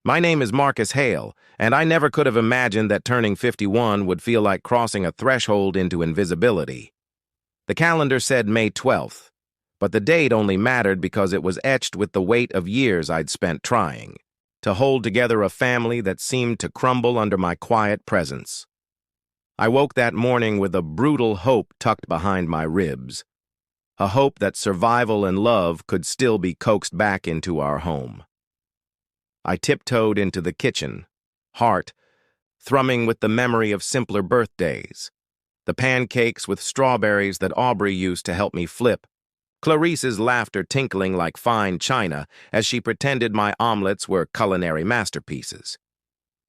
My name is Marcus Hale, and I never could have imagined that turning 51 would feel like crossing a threshold into invisibility. The calendar said May 12th, but the date only mattered because it was etched with the weight of years I'd spent trying to hold together a family that seemed to crumble under my quiet presence. I woke that morning with a brutal hope tucked behind my ribs, a hope that survival and love could still be coaxed back into our home. I tiptoed into the kitchen, heart thrumming with the memory of simpler birthdays, the pancakes with strawberries that Aubrey used to help me flip, Clarice's laughter tinkling like fine china as she pretended my omelets were culinary masterpieces.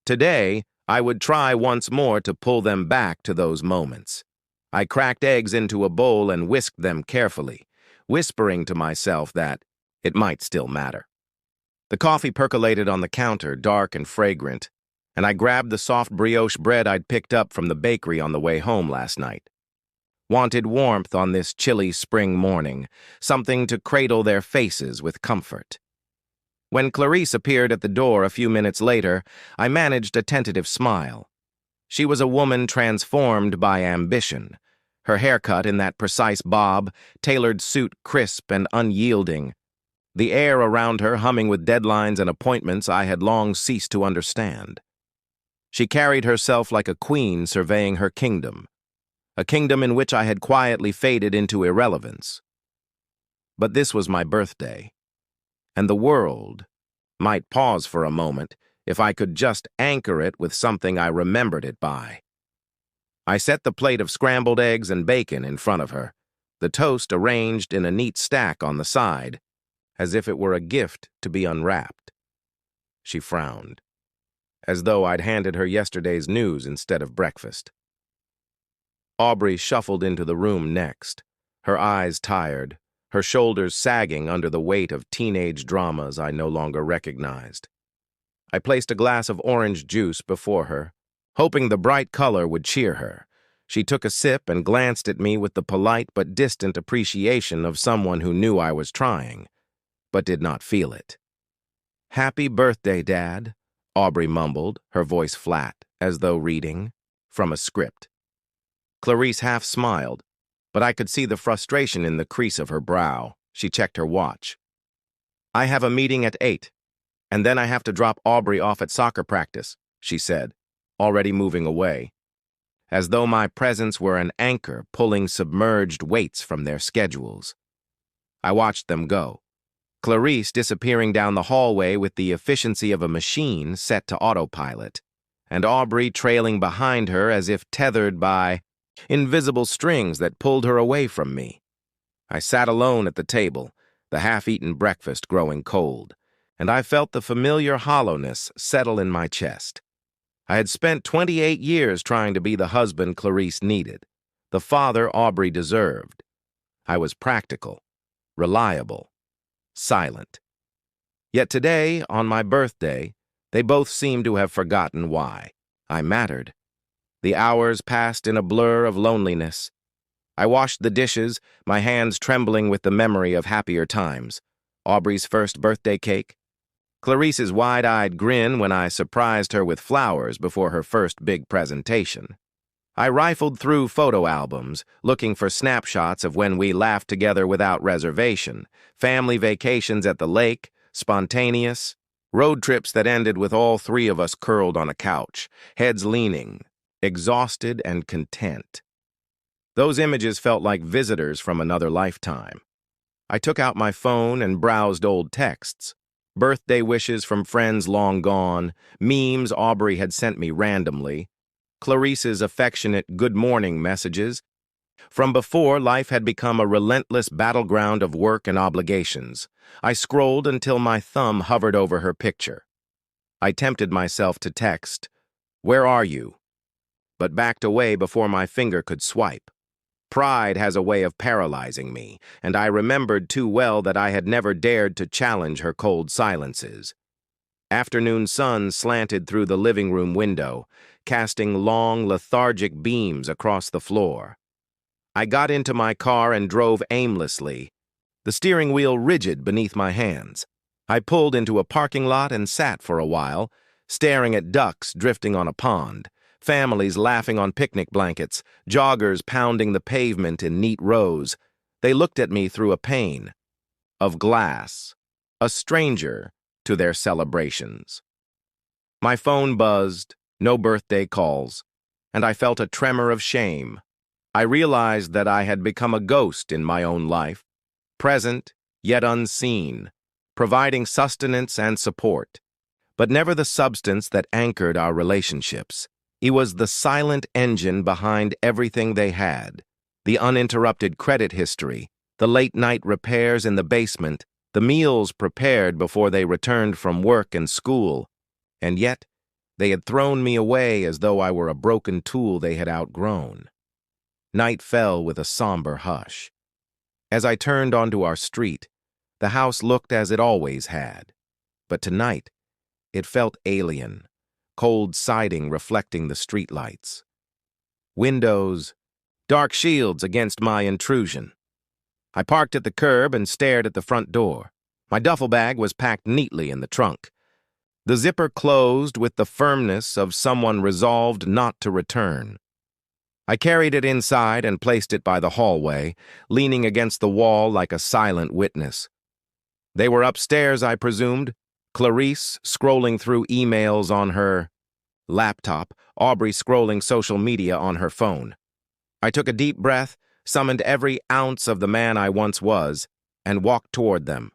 Today, I would try once more to pull them back to those moments. I cracked eggs into a bowl and whisked them carefully, whispering to myself that it might still matter. The coffee percolated on the counter, dark and fragrant, and I grabbed the soft brioche bread I'd picked up from the bakery on the way home last night. Wanted warmth on this chilly spring morning, something to cradle their faces with comfort. When Clarice appeared at the door a few minutes later, I managed a tentative smile. She was a woman transformed by ambition, her haircut in that precise bob, tailored suit crisp and unyielding, the air around her humming with deadlines and appointments I had long ceased to understand. She carried herself like a queen surveying her kingdom, a kingdom in which I had quietly faded into irrelevance. But this was my birthday, and the world might pause for a moment if I could just anchor it with something I remembered it by. I set the plate of scrambled eggs and bacon in front of her, the toast arranged in a neat stack on the side, as if it were a gift to be unwrapped. She frowned, as though I'd handed her yesterday's news instead of breakfast. Aubrey shuffled into the room next, her eyes tired, her shoulders sagging under the weight of teenage dramas I no longer recognized. I placed a glass of orange juice before her, hoping the bright color would cheer her. She took a sip and glanced at me with the polite but distant appreciation of someone who knew I was trying, but did not feel it. "Happy birthday, Dad," Aubrey mumbled, her voice flat, as though reading from a script. Clarice half smiled, but I could see the frustration in the crease of her brow. She checked her watch. "I have a meeting at 8, and then I have to drop Aubrey off at soccer practice," she said, already moving away, as though my presence were an anchor pulling submerged weights from their schedules. I watched them go, Clarice disappearing down the hallway with the efficiency of a machine set to autopilot, and Aubrey trailing behind her as if tethered by invisible strings that pulled her away from me. I sat alone at the table, the half-eaten breakfast growing cold, and I felt the familiar hollowness settle in my chest. I had spent 28 years trying to be the husband Clarice needed, the father Aubrey deserved. I was practical, reliable, silent. Yet today, on my birthday, they both seemed to have forgotten why I mattered. The hours passed in a blur of loneliness. I washed the dishes, my hands trembling with the memory of happier times. Aubrey's first birthday cake, Clarice's wide-eyed grin when I surprised her with flowers before her first big presentation. I rifled through photo albums, looking for snapshots of when we laughed together without reservation, family vacations at the lake, spontaneous, road trips that ended with all three of us curled on a couch, heads leaning, exhausted and content. Those images felt like visitors from another lifetime. I took out my phone and browsed old texts, birthday wishes from friends long gone, memes Aubrey had sent me randomly, Clarice's affectionate good morning messages. From before, life had become a relentless battleground of work and obligations. I scrolled until my thumb hovered over her picture. I tempted myself to text, "Where are you?" but backed away before my finger could swipe. Pride has a way of paralyzing me, and I remembered too well that I had never dared to challenge her cold silences. Afternoon sun slanted through the living room window, casting long, lethargic beams across the floor. I got into my car and drove aimlessly, the steering wheel rigid beneath my hands. I pulled into a parking lot and sat for a while, staring at ducks drifting on a pond, families laughing on picnic blankets, joggers pounding the pavement in neat rows. They looked at me through a pane of glass, a stranger to their celebrations. My phone buzzed, no birthday calls, and I felt a tremor of shame. I realized that I had become a ghost in my own life, present yet unseen, providing sustenance and support, but never the substance that anchored our relationships. It was the silent engine behind everything they had, the uninterrupted credit history, the late-night repairs in the basement, the meals prepared before they returned from work and school, and yet they had thrown me away as though I were a broken tool they had outgrown. Night fell with a somber hush. As I turned onto our street, the house looked as it always had, but tonight it felt alien, cold siding reflecting the streetlights. Windows, dark shields against my intrusion. I parked at the curb and stared at the front door. My duffel bag was packed neatly in the trunk. The zipper closed with the firmness of someone resolved not to return. I carried it inside and placed it by the hallway, leaning against the wall like a silent witness. They were upstairs, I presumed, Clarice scrolling through emails on her laptop, Aubrey scrolling social media on her phone. I took a deep breath, summoned every ounce of the man I once was, and walked toward them.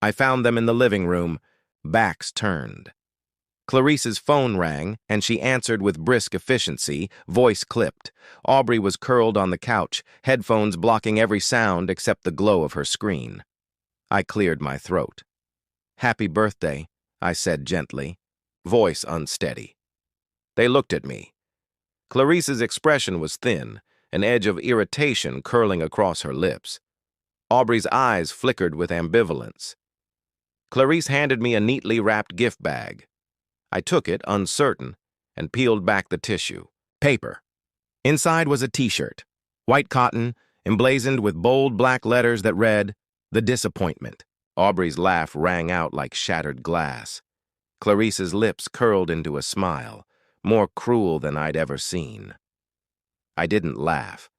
I found them in the living room, backs turned. Clarice's phone rang, and she answered with brisk efficiency, voice clipped. Aubrey was curled on the couch, headphones blocking every sound except the glow of her screen. I cleared my throat. "Happy birthday," I said gently, voice unsteady. They looked at me. Clarice's expression was thin, an edge of irritation curling across her lips. Aubrey's eyes flickered with ambivalence. Clarice handed me a neatly wrapped gift bag. I took it, uncertain, and peeled back the tissue. Paper. Inside was a t-shirt, white cotton, emblazoned with bold black letters that read, "The Disappointment." Aubrey's laugh rang out like shattered glass. Clarice's lips curled into a smile, more cruel than I'd ever seen. I didn't laugh.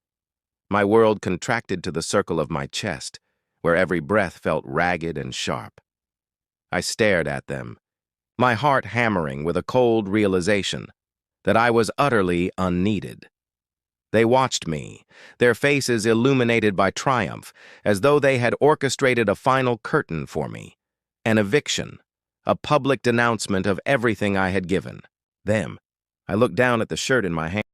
My world contracted to the circle of my chest, where every breath felt ragged and sharp. I stared at them, my heart hammering with a cold realization that I was utterly unneeded. They watched me, their faces illuminated by triumph, as though they had orchestrated a final curtain for me, an eviction, a public denouncement of everything I had given them. I looked down at the shirt in my hand.